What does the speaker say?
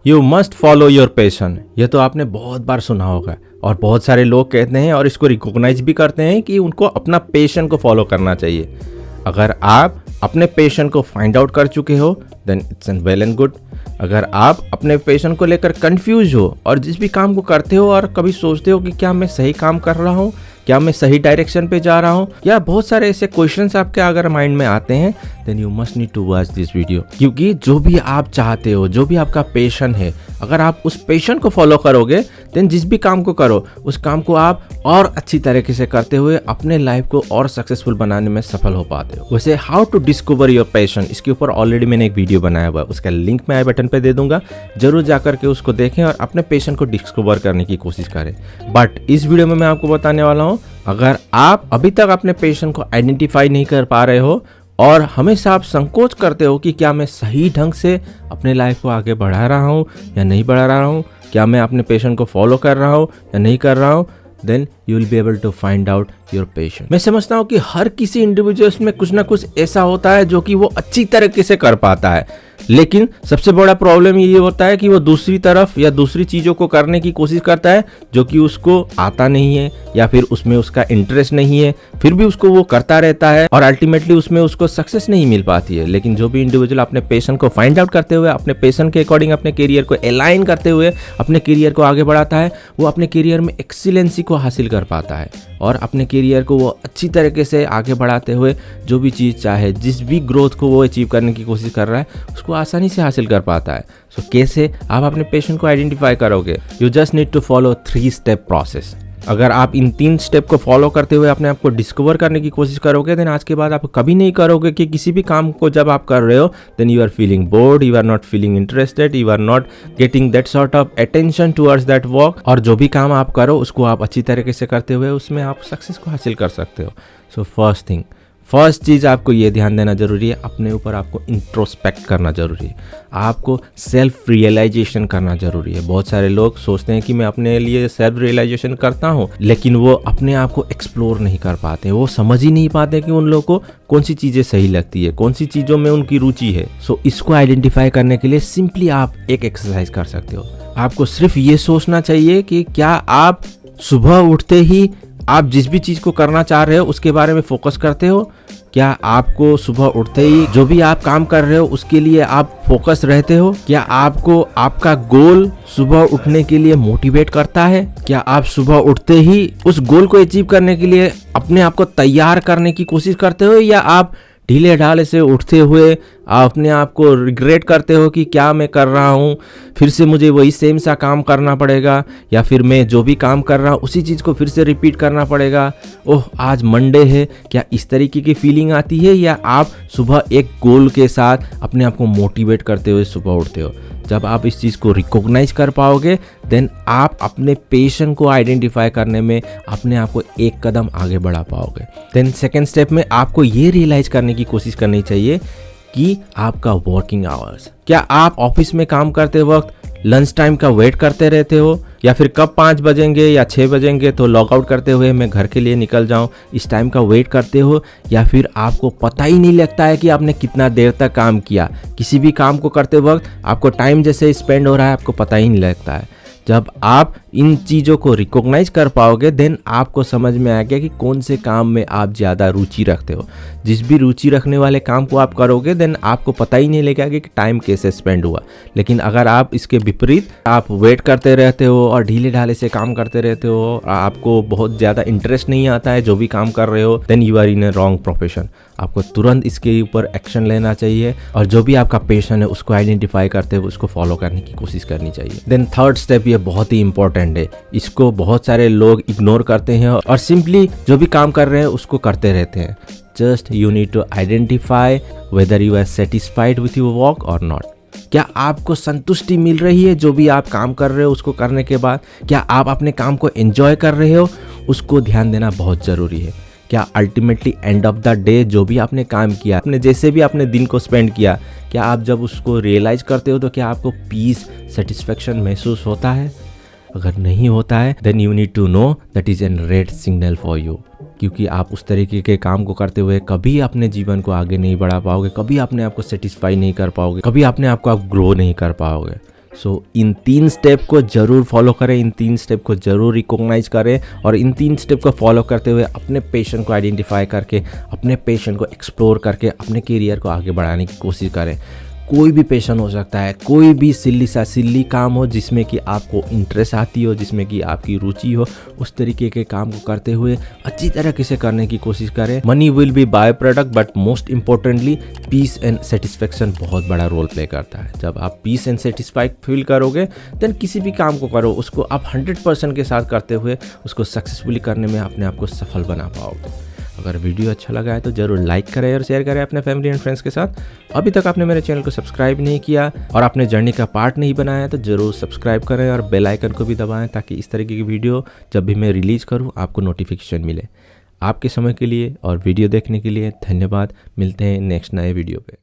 You must follow your passion. ये तो आपने बहुत बार सुना होगा और बहुत सारे लोग कहते हैं और इसको रिकॉग्नाइज भी करते हैं कि उनको अपना पैशन को फॉलो करना चाहिए। अगर आप अपने पैशन को फाइंड आउट कर चुके हो then it's an well and good. अगर आप अपने पैशन को लेकर कंफ्यूज हो और जिस भी काम को करते हो और कभी सोचते हो कि क्या मैं सही काम कर रहा हूँ, क्या मैं सही डायरेक्शन पे जा रहा हूँ, या बहुत सारे ऐसे क्वेश्चंस आपके अगर माइंड में आते हैं then you must need to watch this video. क्योंकि जो भी आप चाहते हो, जो भी आपका पैशन है, अगर आप उस पैशन को फॉलो करोगे देन जिस भी काम को करो उस काम को आप और अच्छी तरीके से करते हुए अपने लाइफ को और सक्सेसफुल बनाने में सफल हो पाते हो। वैसे how to discover your passion, इसके ऊपर ऑलरेडी मैंने एक वीडियो बनाया हुआ है, उसका लिंक मैं आई बटन पे दे दूंगा, जरूर जाकर के उसको देखें और अपने पैशन को डिस्कवर करने की कोशिश करें। बट इस वीडियो में मैं आपको बताने वाला हूँ, अगर आप अभी तक अपने पैशन को आइडेंटिफाई नहीं कर पा रहे हो और हमेशा आप संकोच करते हो कि क्या मैं सही ढंग से अपने लाइफ को आगे बढ़ा रहा हूँ या नहीं बढ़ा रहा हूँ, क्या मैं अपने पैशन को फॉलो कर रहा हूँ या नहीं कर रहा हूँ, then you will be able to find out your passion. मैं समझता हूँ कि हर किसी इंडिविजुअल्स में कुछ ना कुछ ऐसा होता है जो कि वो अच्छी तरीके से कर पाता है, लेकिन सबसे बड़ा प्रॉब्लम ये होता है कि वो दूसरी तरफ या दूसरी चीज़ों को करने की कोशिश करता है जो कि उसको आता नहीं है या फिर उसमें उसका इंटरेस्ट नहीं है, फिर भी उसको वो करता रहता है और अल्टीमेटली उसमें उसको सक्सेस नहीं मिल पाती है। लेकिन जो भी इंडिविजुअल अपने पैशन को फाइंड आउट करते हुए, अपने पैशन के अकॉर्डिंग अपने करियर को अलाइन करते हुए अपने करियर को आगे बढ़ाता है, वो अपने करियर में एक्सीलेंसी को हासिल कर पाता है और अपने करियर को वो अच्छी तरीके से आगे बढ़ाते हुए जो भी चीज़ चाहे, जिस भी ग्रोथ को वो अचीव करने की कोशिश कर रहा है उसको आसानी से हासिल कर पाता है। सो कैसे आप अपने पैशन को आइडेंटिफाई करोगे? You just need to follow 3 step process. अगर आप इन 3 स्टेप को फॉलो करते हुए अपने आप को डिस्कवर करने की कोशिश करोगे देन आज के बाद आप कभी नहीं करोगे कि किसी भी काम को जब आप कर रहे हो then you are feeling bored, you are not feeling interested, you are not getting that sort of attention towards that work. और जो भी काम आप करो उसको आप अच्छी तरीके से करते हुए उसमें आप सक्सेस को हासिल कर सकते हो। सो फर्स्ट चीज़ आपको ये ध्यान देना जरूरी है, अपने ऊपर आपको इंट्रोस्पेक्ट करना जरूरी है, आपको सेल्फ रियलाइजेशन करना जरूरी है। बहुत सारे लोग सोचते हैं कि मैं अपने लिए सेल्फ रियलाइजेशन करता हूँ, लेकिन वो अपने आप को एक्सप्लोर नहीं कर पाते, वो समझ ही नहीं पाते कि उन लोगों को कौन सी चीज़ें सही लगती है, कौन सी चीज़ों में उनकी रुचि है। सो इसको आइडेंटिफाई करने के लिए सिंपली आप एक एक्सरसाइज कर सकते हो। आपको सिर्फ ये सोचना चाहिए कि क्या आप सुबह उठते ही आप जिस भी चीज़ को करना चाह रहे हो उसके बारे में फोकस करते हो? क्या आपको सुबह उठते ही जो भी आप काम कर रहे हो उसके लिए आप फोकस रहते हो? क्या आपको आपका गोल सुबह उठने के लिए मोटिवेट करता है? क्या आप सुबह उठते ही उस गोल को अचीव करने के लिए अपने आप को तैयार करने की कोशिश करते हो, या आप ढीले ढाले से उठते हुए आप अपने आप को रिग्रेट करते हो कि क्या मैं कर रहा हूँ, फिर से मुझे वही सेम सा काम करना पड़ेगा, या फिर मैं जो भी काम कर रहा हूँ उसी चीज़ को फिर से रिपीट करना पड़ेगा, ओह आज मंडे है, क्या इस तरीके की फीलिंग आती है? या आप सुबह एक गोल के साथ अपने आप को मोटिवेट करते हुए सुबह उठते हो? जब आप इस चीज़ को रिकॉग्नाइज कर पाओगे देन आप अपने पैशन को आइडेंटिफाई करने में अपने आप को एक कदम आगे बढ़ा पाओगे। देन सेकेंड स्टेप में आपको ये रियलाइज करने की कोशिश करनी चाहिए कि आपका वर्किंग आवर्स, क्या आप ऑफिस में काम करते वक्त लंच टाइम का वेट करते रहते हो, या फिर कब 5 बजेंगे या 6 बजेंगे तो लॉग आउट करते हुए मैं घर के लिए निकल जाऊं, इस टाइम का वेट करते हो, या फिर आपको पता ही नहीं लगता है कि आपने कितना देर तक काम किया? किसी भी काम को करते वक्त आपको टाइम जैसे स्पेंड हो रहा है आपको पता ही नहीं लगता है। जब आप इन चीज़ों को रिकॉग्नाइज कर पाओगे देन आपको समझ में आ गया कि कौन से काम में आप ज़्यादा रुचि रखते हो। जिस भी रुचि रखने वाले काम को आप करोगे देन आपको पता ही नहीं लगेगा कि टाइम कैसे स्पेंड हुआ। लेकिन अगर आप इसके विपरीत आप वेट करते रहते हो और ढीले ढाले से काम करते रहते हो, आपको बहुत ज़्यादा इंटरेस्ट नहीं आता है जो भी काम कर रहे हो, then you are in a wrong profession. आपको तुरंत इसके ऊपर एक्शन लेना चाहिए और जो भी आपका पैशन है उसको आइडेंटिफाई करते हुए उसको फॉलो करने की कोशिश करनी चाहिए। देन थर्ड स्टेप ये बहुत ही इंपॉर्टेंट है, इसको बहुत सारे लोग इग्नोर करते हैं और सिंपली जो भी काम कर रहे हैं उसको करते रहते हैं। Just you need to identify whether you are satisfied with your work और नॉट। क्या आपको संतुष्टि मिल रही है जो भी आप काम कर रहे हो उसको करने के बाद? क्या आप अपने काम को एंजॉय कर रहे हो? उसको ध्यान देना बहुत ज़रूरी है। क्या ultimately end of the day जो भी आपने काम किया, आपने जैसे भी अपने दिन को स्पेंड किया, क्या आप जब उसको रियलाइज़ करते हो तो क्या आपको पीस, सेटिस्फेक्शन महसूस होता है? अगर नहीं होता है then you need to know that is an red signal for you, क्योंकि आप उस तरीके के काम को करते हुए कभी अपने जीवन को आगे नहीं बढ़ा पाओगे, कभी अपने आप को सेटिस्फाई नहीं कर पाओगे, कभी अपने आप को आप ग्रो नहीं कर पाओगे। सो इन 3 स्टेप को ज़रूर फॉलो करें, इन 3 स्टेप को ज़रूर रिकॉग्नाइज करें और इन 3 स्टेप को फॉलो करते हुए अपने पैशन को आइडेंटिफाई करके, अपने पैशन को एक्सप्लोर करके अपने करियर को आगे बढ़ाने की कोशिश करें। कोई भी पैशन हो सकता है, कोई भी सिल्ली काम हो जिसमें कि आपको इंटरेस्ट आती हो, जिसमें कि आपकी रुचि हो, उस तरीके के काम को करते हुए अच्छी तरीके से करने की कोशिश करें। Money will be by product but most importantly peace and satisfaction बहुत बड़ा रोल प्ले करता है। जब आप पीस एंड सेटिस्फाइड फील करोगे देन किसी भी काम को करो उसको आप 100% के साथ करते हुए उसको सक्सेसफुली करने में अपने आप को सफल बना पाओगे। अगर वीडियो अच्छा लगा है तो ज़रूर लाइक करें और शेयर करें अपने फैमिली एंड फ्रेंड्स के साथ। अभी तक आपने मेरे चैनल को सब्सक्राइब नहीं किया और आपने जर्नी का पार्ट नहीं बनाया है तो ज़रूर सब्सक्राइब करें और बेल आइकन को भी दबाएं ताकि इस तरीके की वीडियो जब भी मैं रिलीज़ करूं आपको नोटिफिकेशन मिले। आपके समय के लिए और वीडियो देखने के लिए धन्यवाद। मिलते हैं नेक्स्ट नए वीडियो पे।